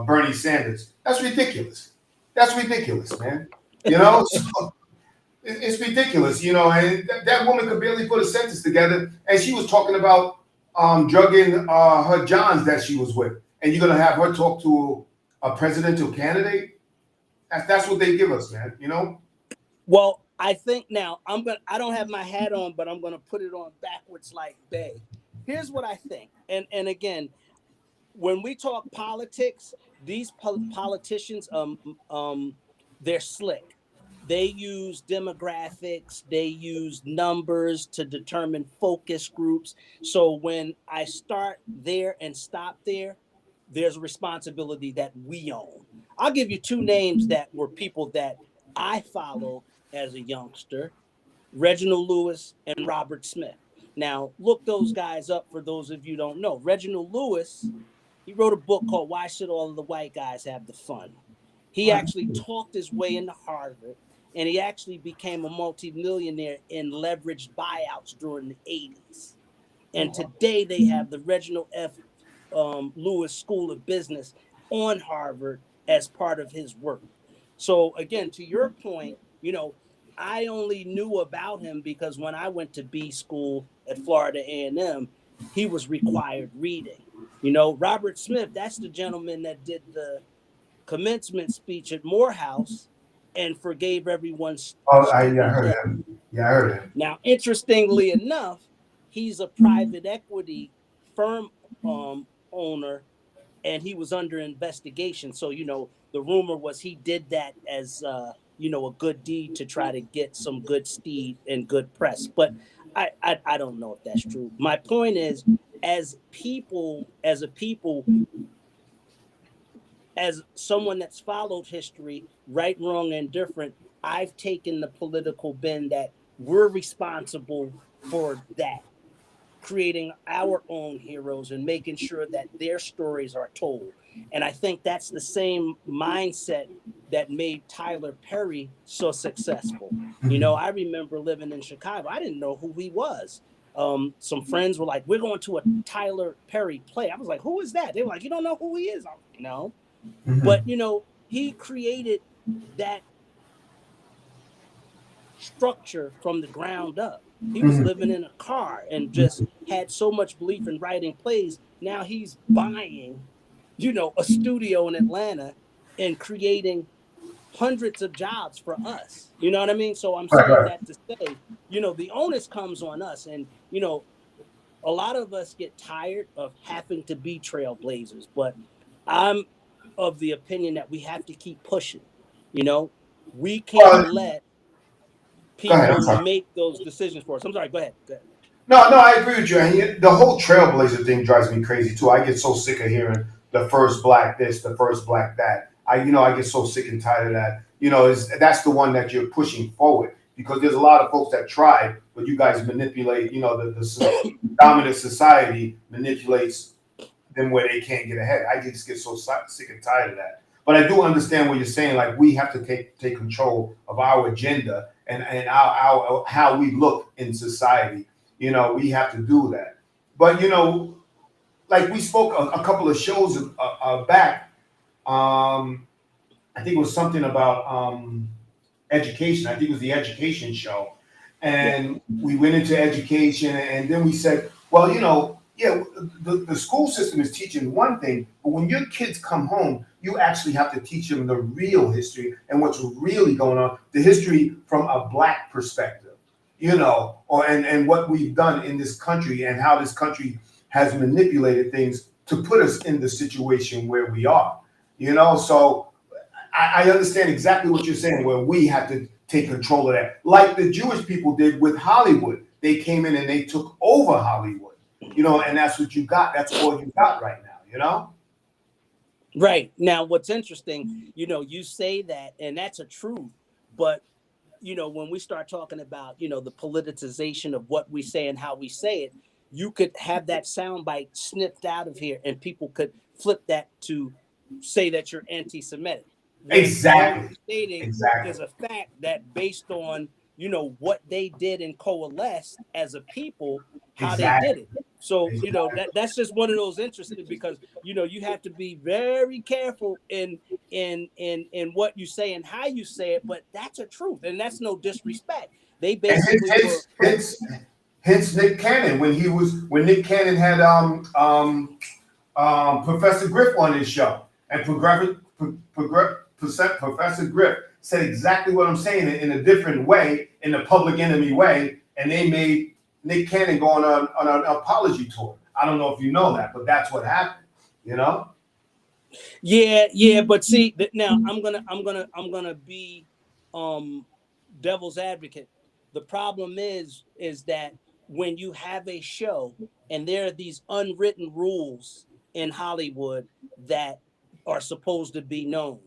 Bernie Sanders. That's ridiculous. That's ridiculous, man. You know, so it's ridiculous. You know, and that woman could barely put a sentence together, and she was talking about drugging her Johns that she was with, and you're gonna have her talk to a presidential candidate. That's what they give us, man. You know. Well, I think now I don't have my hat on, but I'm gonna put it on backwards like Bay. Here's what I think. And again, when we talk politics, these politicians, they're slick. They use demographics, they use numbers to determine focus groups. So when I start there and stop there, there's a responsibility that we own. I'll give you two names that were people that I followed as a youngster: Reginald Lewis and Robert Smith. Now, look those guys up for those of you who don't know. Reginald Lewis, he wrote a book called Why Should All of the White Guys Have the Fun? He actually talked his way into Harvard, and he actually became a multimillionaire in leveraged buyouts during the 80s. And today they have the Reginald F. Lewis School of Business on Harvard as part of his work. So again, to your point, you know, I only knew about him because when I went to B school at Florida A&M, he was required reading. You know, Robert Smith, that's the gentleman that did the commencement speech at Morehouse and forgave everyone's Oh, I student heard debt. him. Yeah, I heard him. Now, interestingly enough, he's a private equity firm owner, and he was under investigation. So, you know, the rumor was he did that as, you know, a good deed to try to get some good steed and good press. But I don't know if that's true. My point is, as a people, as someone that's followed history, right, wrong, and different, I've taken the political bend that we're responsible for that, creating our own heroes and making sure that their stories are told. And I think that's the same mindset that made Tyler Perry so successful. You know, I remember living in Chicago. I didn't know who he was. Some friends were like, we're going to a Tyler Perry play. I was like, who is that? They were like, you don't know who he is? I'm like, no. But, you know, he created that structure from the ground up. He was living in a car and just had so much belief in writing plays. Now he's buying, you know, a studio in Atlanta and creating hundreds of jobs for us. You know what I mean? So I'm Right, saying right. that to say, you know, the onus comes on us. And, you know, a lot of us get tired of having to be trailblazers, but I'm of the opinion that we have to keep pushing. You know, we can't Well, let go ahead. I'm people sorry. make those decisions for us. I'm sorry, go ahead. Go ahead. No, I agree with you. And the whole trailblazer thing drives me crazy too. I get so sick of hearing the first black this, the first black that. I get so sick and tired of that. You know, that's the one that you're pushing forward, because there's a lot of folks that tried, but you guys manipulate. You know, the dominant society manipulates them where they can't get ahead. I just get so sick and tired of that. But I do understand what you're saying. Like, we have to take control of our agenda and our how we look in society. You know, we have to do that. But, you know, like we spoke a couple of shows back. I think it was something about education. I think it was the education show. And we went into education, and then we said, well, you know, yeah, the school system is teaching one thing, but when your kids come home, you actually have to teach them the real history and what's really going on, the history from a black perspective, you know, and what we've done in this country and how this country has manipulated things to put us in the situation where we are, you know. So I understand exactly what you're saying, where we have to take control of that, like the Jewish people did with Hollywood. They came in and they took over Hollywood, you know, and that's what you got. That's all you got right now, you know? Right. Now, what's interesting, you know, you say that, and that's a truth, but when we start talking about, the politicization of what we say and how we say it, you could have that soundbite snipped out of here and people could flip that to say that you're anti-Semitic. When all Exactly. you're stating Exactly. is a fact that based on, what they did and coalesced as a people, how they did Exactly. it. So, Exactly. that's just one of those interesting because, you have to be very careful in what you say and how you say it, but that's a truth and that's no disrespect. They And basically were hence Nick Cannon when Nick Cannon had Professor Griff on his show, and Professor Griff said exactly what I'm saying in a different way, in the Public Enemy way, and they made Nick Cannon go on an apology tour. I don't know if you know that, but that's what happened. You know? yeah, but see that now I'm gonna be devil's advocate. The problem is that when you have a show and there are these unwritten rules in Hollywood that are supposed to be known,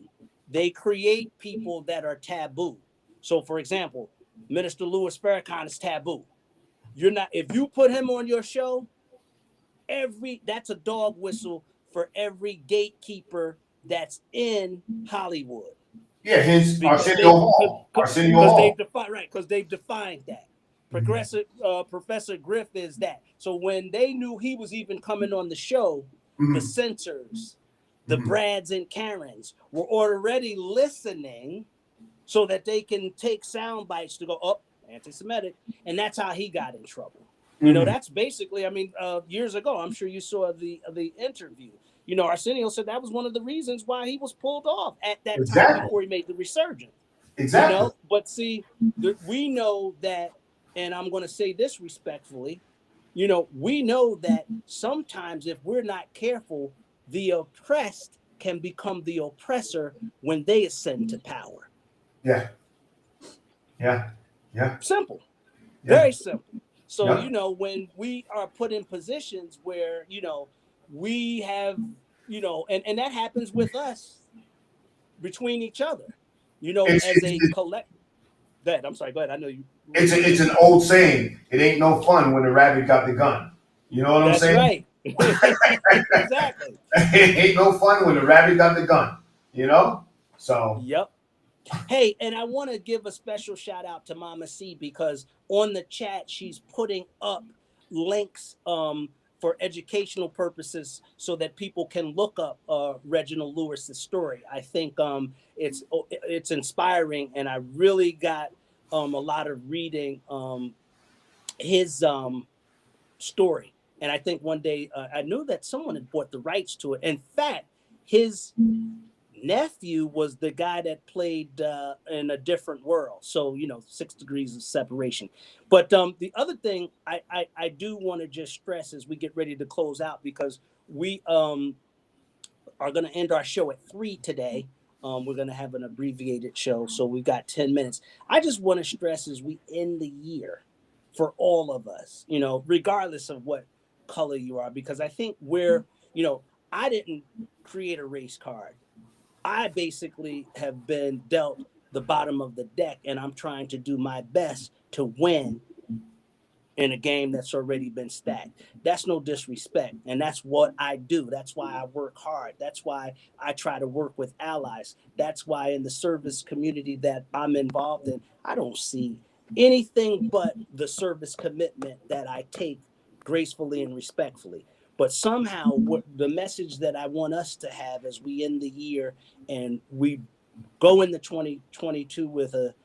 they create people that are taboo. So, for example, Minister Louis Farrakhan is taboo. You're not if you put him on your show, that's a dog whistle for every gatekeeper that's in Hollywood Yeah, hence because Arsenio they Hall. Arsenio because they've Hall. defined right because they've defined that. Mhm. Professor Griff is that. So when they knew he was even coming on the show, the Mhm. censors, the Mhm. Brads and Karens were already listening so that they can take sound bites to go up anti-Semitic, and that's how he got in trouble. Mhm. That's basically. I mean, years ago, I'm sure you saw the interview. Arsenio said that was one of the reasons why he was pulled off at that time Exactly. before he made the resurgence. Exactly. But see, we know that, and I'm going to say this respectfully. We know that sometimes if we're not careful, the oppressed can become the oppressor when they ascend to power. Yeah. Yeah. Yeah. Simple. Yeah. Very simple. So, Yeah. when we are put in positions where, we have, and that happens with us between each other, It's as a it's collect. Go ahead. I'm sorry. Go ahead. I know you. it's an old saying. It ain't no fun when the rabbit got the gun. You know what I'm That's saying? right. Exactly. It ain't no fun when the rabbit got the gun. You know? So Yep. Hey, and I want to give a special shout out to Mama C because on the chat she's putting up links for educational purposes so that people can look up Reginald Lewis's story. I think it's inspiring, and I really got a lot of reading his story. And I think one day I knew that someone had bought the rights to it. In fact, his nephew was the guy that played in A Different World. So 6 degrees of separation. But the other thing I do want to just stress as we get ready to close out because we are going to end our show at 3 today. We're going to have an abbreviated show, so we've got 10 minutes. I just want to stress as we end the year for all of us, regardless of what color you are, because I think I didn't create a race card. I basically have been dealt the bottom of the deck, and I'm trying to do my best to win in a game that's already been stacked. That's no disrespect. And that's what I do. That's why I work hard. That's why I try to work with allies. That's why in the service community that I'm involved in, I don't see anything but the service commitment that I take gracefully and respectfully. But somehow, the message that I want us to have as we end the year and we go into 2022 with a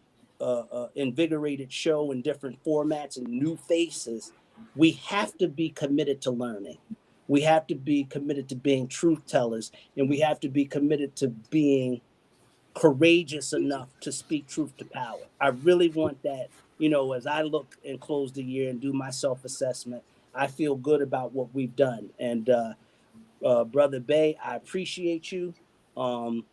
invigorated show in different formats and new faces, we have to be committed to learning. We have to be committed to being truth tellers, and we have to be committed to being courageous enough to speak truth to power. I really want that, as I look and close the year and do my self assessment. I feel good about what we've done. And Brother Bay, I appreciate you. Um,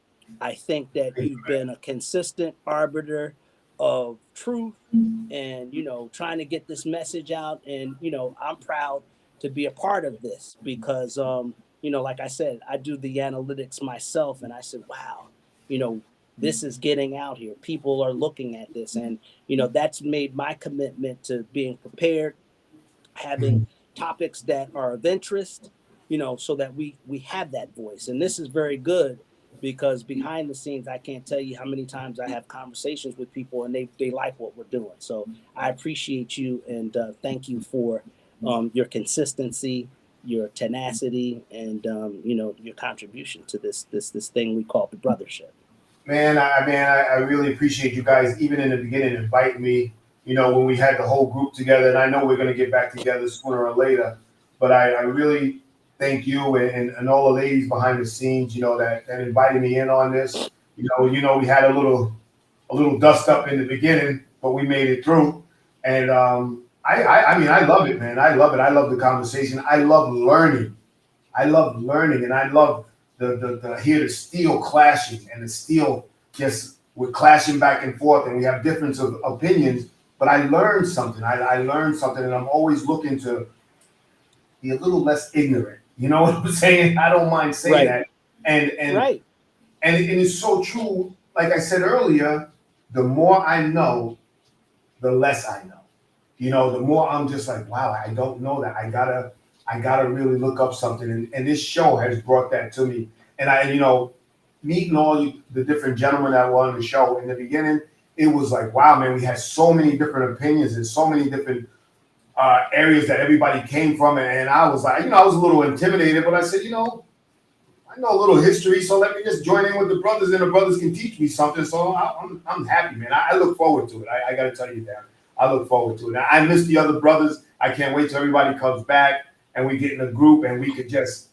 I think that you've been a consistent arbiter of truth and, trying to get this message out. And, I'm proud to be a part of this because, like I said, I do the analytics myself. And I said, wow, you know, this is getting out here. People are looking at this, and that's made my commitment to being prepared, having Mhm. topics that are of interest, so that we have that voice. And this is very good because behind the scenes, I can't tell you how many times I have conversations with people and they like what we're doing. So I appreciate you, and thank you for your consistency, your tenacity, and your contribution to this thing we call the brothership. I really appreciate you guys, even in the beginning, inviting me. When we had the whole group together, and I know we're going to get back together sooner or later. But I really thank you and all the ladies behind the scenes, that invited me in on this. We had a little dust up in the beginning, but we made it through. And I love it, man. I love it. I love the conversation. I love learning. And I love the hear the steel clashing and the steel just we're clashing back and forth, and we have difference of opinions. But I learned something. I learned something, and I'm always looking to be a little less ignorant. You know what I'm saying? I don't mind saying Right. that. And and Right. and it's so true. Like I said earlier, the more I know, the less I know. The more I'm just like, wow, I don't know that. I gotta really look up something. And this show has brought that to me. And meeting the different gentlemen that were on the show in the beginning, it was like, wow, man, we had so many different opinions and so many different areas that everybody came from. And I was like, I was a little intimidated, but I said, I know a little history, so let me just join in with the brothers, and the brothers can teach me something. So I'm happy, man. I look forward to it. I got to tell you, Darren, I look forward to it. I miss the other brothers. I can't wait till everybody comes back and we get in a group and we could just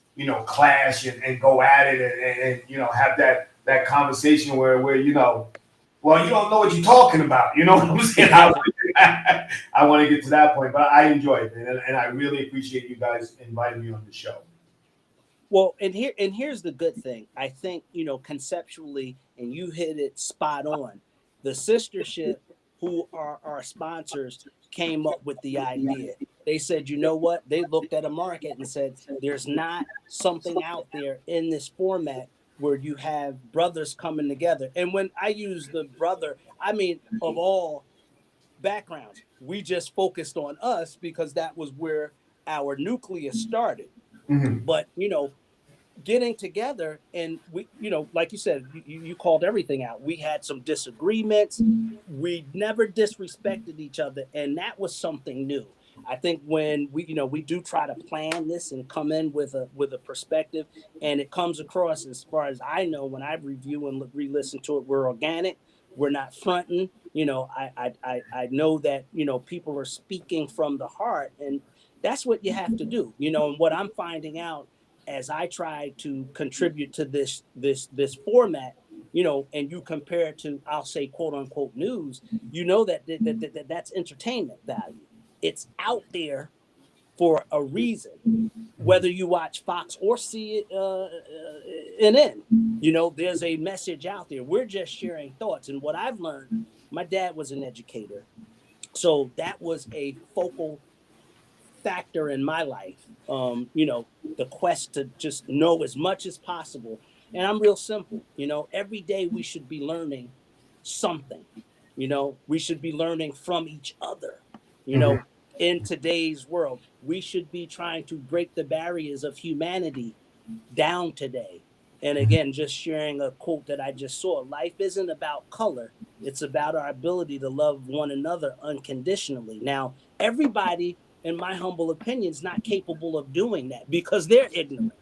clash and go at it and have that conversation where well, you don't know what you're talking about. You know what I'm saying? I want to get to that point, but I enjoy it, man, and I really appreciate you guys inviting me on the show. Well, and here's the good thing. I think, conceptually, and you hit it spot on. The sistership, who are our sponsors, came up with the idea. They said, you know what? They looked at a market and said, there's not something out there in this format where you have brothers coming together. And when I use the brother, I mean of all backgrounds. We just focused on us because that was where our nucleus started. Mhm. But getting together, and we, like you said, you called everything out. We had some disagreements. We never disrespected each other, and that was something new. I think when we do try to plan this and come in with a perspective, and it comes across, as far as I know, when I review and re-listen to it, we're organic. We're not fronting. I know that people are speaking from the heart, and that's what you have to do. And what I'm finding out as I try to contribute to this format, and you compare it to, I'll say, quote unquote news, that's entertainment value. It's out there for a reason. Whether you watch Fox or see it NN, there's a message out there. We're just sharing thoughts. And what I've learned, my dad was an educator, so that was a focal factor in my life. The quest to just know as much as possible. And I'm real simple. Every day we should be learning something. We should be learning from each other. You Mhm. know, in today's world, we should be trying to break the barriers of humanity down today. And again, just sharing a quote that I just saw: life isn't about color, it's about our ability to love one another unconditionally. Now, everybody, in my humble opinion, is not capable of doing that because they're ignorant.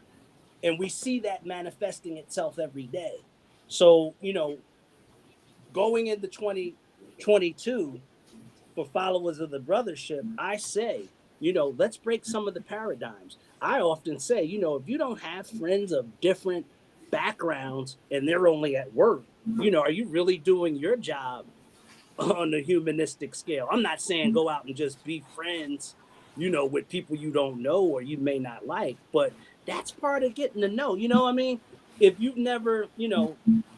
And we see that manifesting itself every day. So, going into 2022, for followers of the brothership, I say, let's break some of the paradigms. I often say, if you don't have friends of different backgrounds and they're only at work, are you really doing your job on the humanistic scale? I'm not saying go out and just be friends, with people you don't know or you may not like, but that's part of getting to know. I mean, if you've never,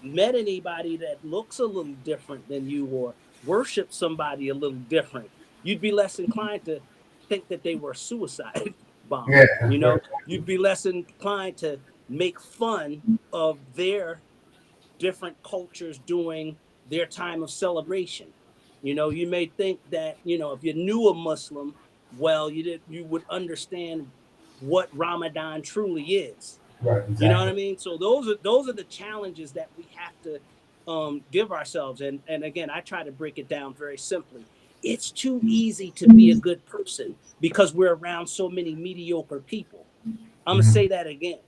met anybody that looks a little different than you or worship somebody a little different, you'd be less inclined to think that they were a suicide bomber. Yeah. You'd be less inclined to make fun of their different cultures doing their time of celebration. You may think that, if you knew a Muslim, well, you would understand what Ramadan truly is. Right. You know what I Exactly. mean? So those are the challenges that we have to give ourselves. And again, I try to break it down very simply. It's too easy to be a good person because we're around so many mediocre people. I'm gonna Mhm. say that again.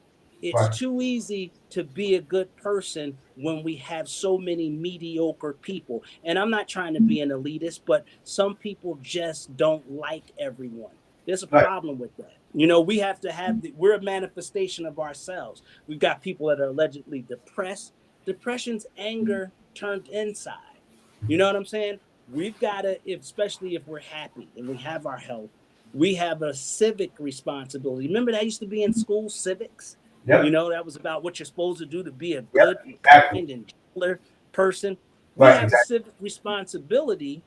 It's Right. too easy to be a good person when we have so many mediocre people. And I'm not trying to be an elitist, but some people just don't like everyone. There's a Right. problem with that. We have to we're a manifestation of ourselves. We've got people that are allegedly depressed. Depression's anger turned inside. You know what I'm saying? We've got to, especially if we're happy and we have our health, we have a civic responsibility. Remember that used to be in school, civics? Yep. That was about what you're supposed to do to be a Yep. good and Exactly. kind and gentler person. We Right. have a Exactly. civic responsibility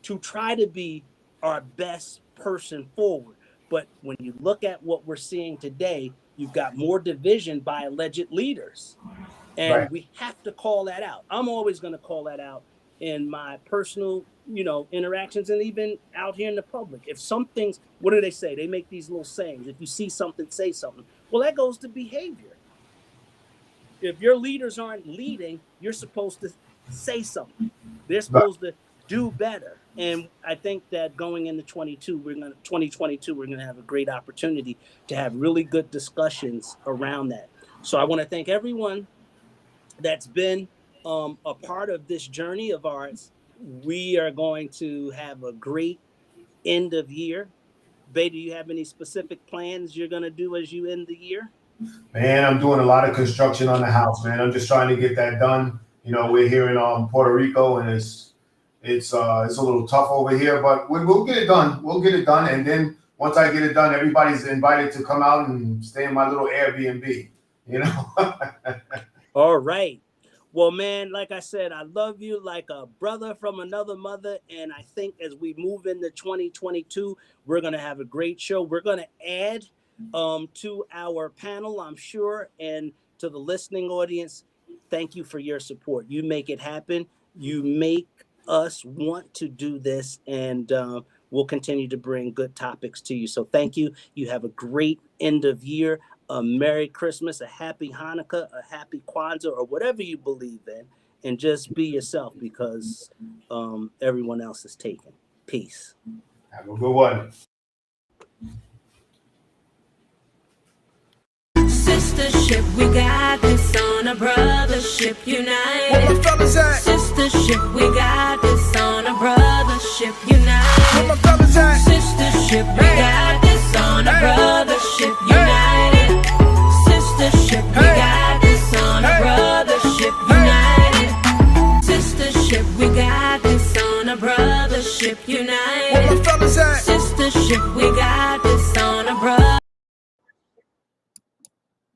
to try to be our best person forward. But when you look at what we're seeing today, you've got more division by alleged leaders. Right. And we have to call that out. I'm always going to call that out in my personal, interactions and even out here in the public. If some things, what do they say? They make these little sayings. If you see something, say something. Well, that goes to behavior. If your leaders aren't leading, you're supposed to say something. They're Right. supposed to do better. And I think that going into 2022, we're gonna have a great opportunity to have really good discussions around that. So I want to thank everyone that's been a part of this journey of ours. We are going to have a great end of year. Bay, do you have any specific plans you're going to do as you end the year? Man, I'm doing a lot of construction on the house, man. I'm just trying to get that done. We're here in Puerto Rico, and it's a little tough over here, but we'll get it done. We'll get it done, and then once I get it done, everybody's invited to come out and stay in my little Airbnb. You know. All right. Well, man, like I said, I love you like a brother from another mother. And I think as we move into 2022, we're going to have a great show. We're going to add to our panel, I'm sure, and to the listening audience. Thank you for your support. You make it happen. You make us want to do this, and we'll continue to bring good topics to you. So thank you. You have a great end of year, a Merry Christmas, a Happy Hanukkah, a Happy Kwanzaa, or whatever you believe in, and just be yourself because everyone else is taken. Peace. Have a good one. Sistership, we got this on a brothership united. Where my fellas at? Sistership, we got this on a brothership united. Where my fellas at? Sistership, we got this on a brothership.